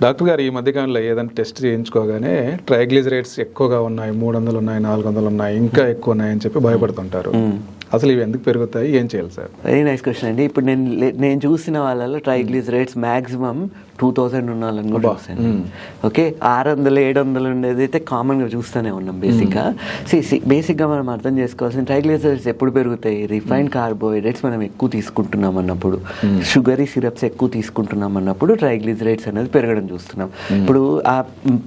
Doctor గారు ఈ మధ్యకాలంలో ఏదైనా టెస్ట్ చేయించుకోగానే ట్రైగ్లిజరైడ్స్ ఎక్కువగా ఉన్నాయి, 300 ఉన్నాయి, 400 ఉన్నాయి, ఇంకా ఎక్కువ ఉన్నాయని చెప్పి భయపడుతుంటారు. అసలు ఇవి ఎందుకు పెరుగుతాయి, ఏం చేయాలి సార్? వెరీ నైస్ క్వశ్చన్ అండి. ఇప్పుడు నేను చూసిన వాళ్ళలో ట్రైగ్లిజరైడ్స్ మ్యాక్సిమం 2000 ఉన్న వాళ్ళని కూడా చూస్తాను. ఓకే, 600 700 ఉండేది అయితే కామన్గా చూస్తూనే ఉన్నాం. బేసిక్గా మనం అర్థం చేసుకోవాల్సిన ట్రైగ్లిజరైడ్స్ ఎప్పుడు పెరుగుతాయి? రిఫైన్డ్ కార్బోహైడ్రేట్స్ మనం ఎక్కువ తీసుకుంటున్నాం అన్నప్పుడు, షుగరీ సిరప్స్ ఎక్కువ తీసుకుంటున్నాం అన్నప్పుడు ట్రైగ్లిజరైడ్స్ అనేది పెరగడం చూస్తున్నాం. ఇప్పుడు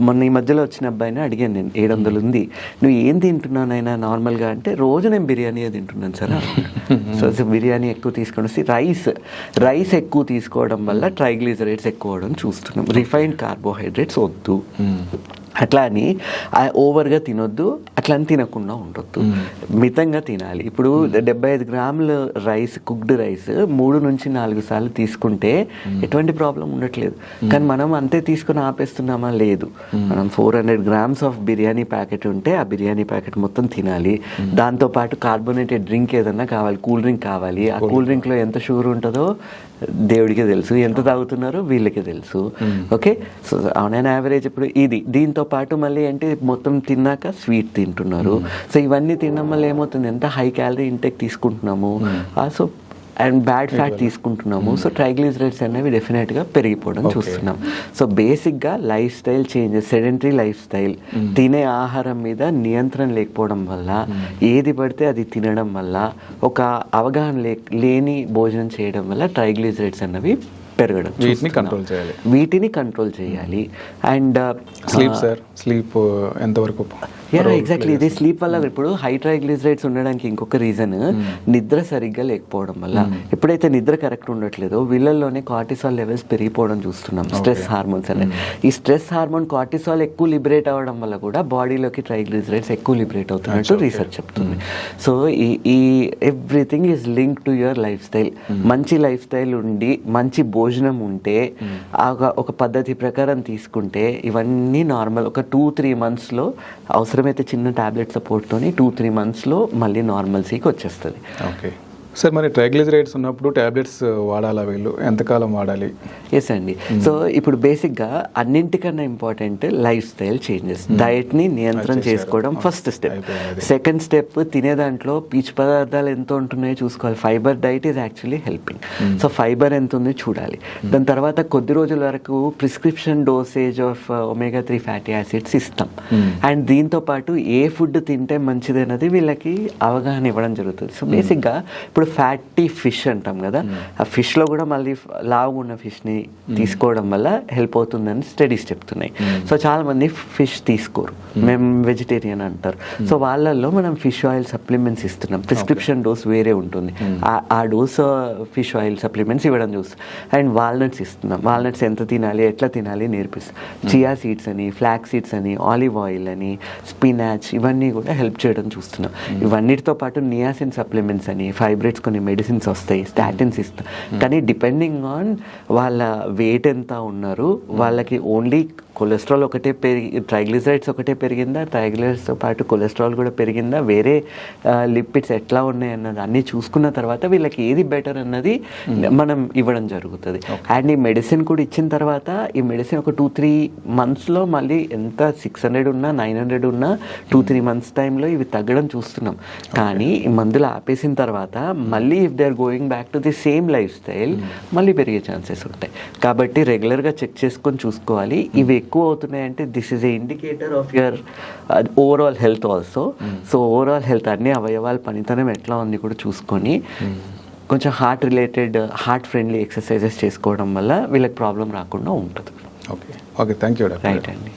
మొన్న ఈ మధ్యలో వచ్చిన అబ్బాయిని అడిగాను నేను, 700 ఉంది, నువ్వు ఏం తింటున్నానైనా నార్మల్గా అంటే, రోజు నేను బిర్యానీ తింటున్నాను సార్. సో బిర్యానీ ఎక్కువ తీసుకోండి, రైస్ ఎక్కువ తీసుకోవడం వల్ల ట్రైగ్లిజరైడ్స్ ఎక్కువ చూస్తున్నాం. రిఫైన్డ్ కార్బోహైడ్రేట్స్ వద్దు, అట్లా అని ఓవర్గా తినొద్దు, అట్లా అని తినకుండా ఉండొద్దు, మితంగా తినాలి. ఇప్పుడు 75 గ్రాముల రైస్, కుక్డ్ రైస్ 3 నుంచి 4 సార్లు తీసుకుంటే ఎటువంటి ప్రాబ్లం ఉండట్లేదు. కానీ మనం అంతే తీసుకుని ఆపేస్తున్నామా? లేదు. మనం 400 గ్రామ్స్ ఆఫ్ బిర్యానీ ప్యాకెట్ ఉంటే ఆ బిర్యానీ ప్యాకెట్ మొత్తం తినాలి. దాంతోపాటు కార్బోనేటెడ్ డ్రింక్ ఏదన్నా కావాలి, కూల్ డ్రింక్ కావాలి. ఆ కూల్ డ్రింక్లో ఎంత షుగర్ ఉంటుందో దేవుడికే తెలుసు, ఎంత తాగుతున్నారో వీళ్ళకే తెలుసు. Okay, so on an average ఇప్పుడు ఇది, దీంతో పాటు మళ్ళీ ఏంటి, మొత్తం తిన్నాక స్వీట్ తింటున్నారు. సో ఇవన్నీ తినడం వల్ల ఏమవుతుంది, ఎంత హై క్యాలరీ ఇంటేక్ తీసుకుంటున్నాము, సో అండ్ బ్యాడ్ ఫ్యాట్ తీసుకుంటున్నాము. సో ట్రైగ్లిజరైడ్స్ అనేవి డెఫినెట్గా పెరిగిపోవడం చూస్తున్నాం. సో బేసిక్గా life style changes, sedentary life style, తినే ఆహారం మీద నియంత్రణ లేకపోవడం వల్ల, ఏది పడితే అది తినడం వల్ల, ఒక అవగాహన లేని భోజనం చేయడం వల్ల ట్రైగ్లిజరైడ్స్ అన్నవి పెరగడం, వీటిని కంట్రోల్ చేయాలి. అండ్ స్లీప్ ఎంతవరకు? ఎగ్జాక్ట్లీ, ఇది స్లీప్ వల్ల. ఇప్పుడు హై ట్రైగ్లిజరైడ్స్ ఉండడానికి ఇంకొక రీజన్ నిద్ర సరిగ్గా లేకపోవడం వల్ల. ఎప్పుడైతే నిద్ర కరెక్ట్ ఉండట్లేదో వీళ్ళల్లోనే కార్టిసాల్ లెవెల్స్ పెరిగిపోవడం చూస్తున్నాం, స్ట్రెస్ హార్మోన్స్ అనేది. ఈ స్ట్రెస్ హార్మోన్ కార్టిసాల్ ఎక్కువ లిబరేట్ అవ్వడం వల్ల కూడా బాడీలోకి ట్రైగ్లిజరైడ్స్ ఎక్కువ లిబరేట్ అవుతున్నట్టు రీసెర్చ్ చెప్తుంది. సో ఈ everything is link to your life style. మంచి లైఫ్ స్టైల్ ఉండి, మంచి భోజనం ఉంటే, ఒక పద్ధతి ప్రకారం తీసుకుంటే ఇవన్నీ నార్మల్. ఒక 2-3 మంత్స్లో, అవసరమైతే చిన్న టాబ్లెట్ సపోర్ట్తోని 2-3 మంత్స్లో మళ్ళీ నార్మల్సీకి వచ్చేస్తుంది. ఓకే సార్, మరి ట్రైగ్లిజరైడ్స్ ఉన్నప్పుడు టాబ్లెట్స్ వాడాలా, వీళ్ళు ఎంతకాలం వాడాలి? ఎస్ అండి. సో ఇప్పుడు బేసిక్గా అన్నింటికన్నా ఇంపార్టెంట్ లైఫ్ స్టైల్ చేంజెస్, డయట్ని నియంత్రణ చేసుకోవడం ఫస్ట్ స్టెప్. సెకండ్ స్టెప్, తినే దాంట్లో పీచు పదార్థాలు ఎంత ఉంటున్నాయో చూసుకోవాలి. Fibre diet is actually helping. So fibre ఎంత ఉందో చూడాలి. దాని తర్వాత కొద్ది రోజుల వరకు prescription dosage of omega-3 fatty acids ఇస్తాం. అండ్ దీంతో పాటు ఏ ఫుడ్ తింటే మంచిది అనేది వీళ్ళకి అవగాహన ఇవ్వడం జరుగుతుంది. సో బేసిక్గా ఇప్పుడు ఫ్యాటీ ఫిష్ అంటాం కదా, ఆ ఫిష్లో కూడా మళ్ళీ లావుగా ఉన్న ఫిష్ని తీసుకోవడం వల్ల హెల్ప్ అవుతుందని స్టడీస్ చెప్తున్నాయి. సో చాలా మంది ఫిష్ తీసుకోరు, మేము వెజిటేరియన్ అంటారు. సో వాళ్ళల్లో మనం ఫిష్ ఆయిల్ సప్లిమెంట్స్ ఇస్తున్నాం. ప్రిస్క్రిప్షన్ డోస్ వేరే ఉంటుంది, ఆ డోస్ ఫిష్ ఆయిల్ సప్లిమెంట్స్ ఇవ్వడం చూస్తాం. అండ్ వాల్నట్స్ ఇస్తున్నాం. వాల్నట్స్ ఎంత తినాలి, ఎట్లా తినాలి నేర్పిస్తాం. చియా సీడ్స్ అని, ఫ్లాక్ సీడ్స్ అని, ఆలివ్ ఆయిల్ అని, స్పినాచ్, ఇవన్నీ కూడా హెల్ప్ చేయడం చూస్తున్నాం. ఇవన్నిటితో పాటు నియాసిన్ సప్లిమెంట్స్ అని, ఫైబ్రేట్స్, కొన్ని మెడిసిన్స్ వస్తాయి, స్టాటిన్స్ ఇస్తాం. కానీ డిపెండింగ్ ఆన్ వాళ్ళ వెయిట్ ఎంత ఉన్నారు, వాళ్ళకి ఓన్లీ కొలెస్ట్రాల్ ఒకటే ట్రైగ్లిజరైడ్స్ ఒకటే పెరిగిందా, ట్రైగ్లిజరైడ్స్తో పాటు కొలెస్ట్రాల్ కూడా పెరిగిందా, వేరే లిపిడ్స్ ఎట్లా ఉన్నాయి అన్నది అన్నీ చూసుకున్న తర్వాత వీళ్ళకి ఏది బెటర్ అన్నది మనం ఇవ్వడం జరుగుతుంది. అండ్ ఈ మెడిసిన్ కూడా ఇచ్చిన తర్వాత, ఈ మెడిసిన్ ఒక 2-3 మంత్స్లో మళ్ళీ ఎంత 600 ఉన్నా 900 ఉన్నా 2-3 మంత్స్ టైంలో ఇవి తగ్గడం చూస్తున్నాం. కానీ ఈ మందులు ఆపేసిన తర్వాత మళ్ళీ if they are going back to the same lifestyle మళ్ళీ పెరిగే ఛాన్సెస్ ఉంటాయి. కాబట్టి రెగ్యులర్గా చెక్ చేసుకొని చూసుకోవాలి. ఇవి ఎక్కువ అవుతున్నాయంటే this is a indicator of your overall health also. So overall health, అన్ని అవయవాల పనితనం ఎట్లా ఉంది కూడా చూసుకొని కొంచెం హార్ట్ ఫ్రెండ్లీ ఎక్సర్సైజెస్ చేసుకోవడం వల్ల వీళ్ళకి ప్రాబ్లం రాకుండా ఉంటుంది. Okay, thank you. రైట్ అండి.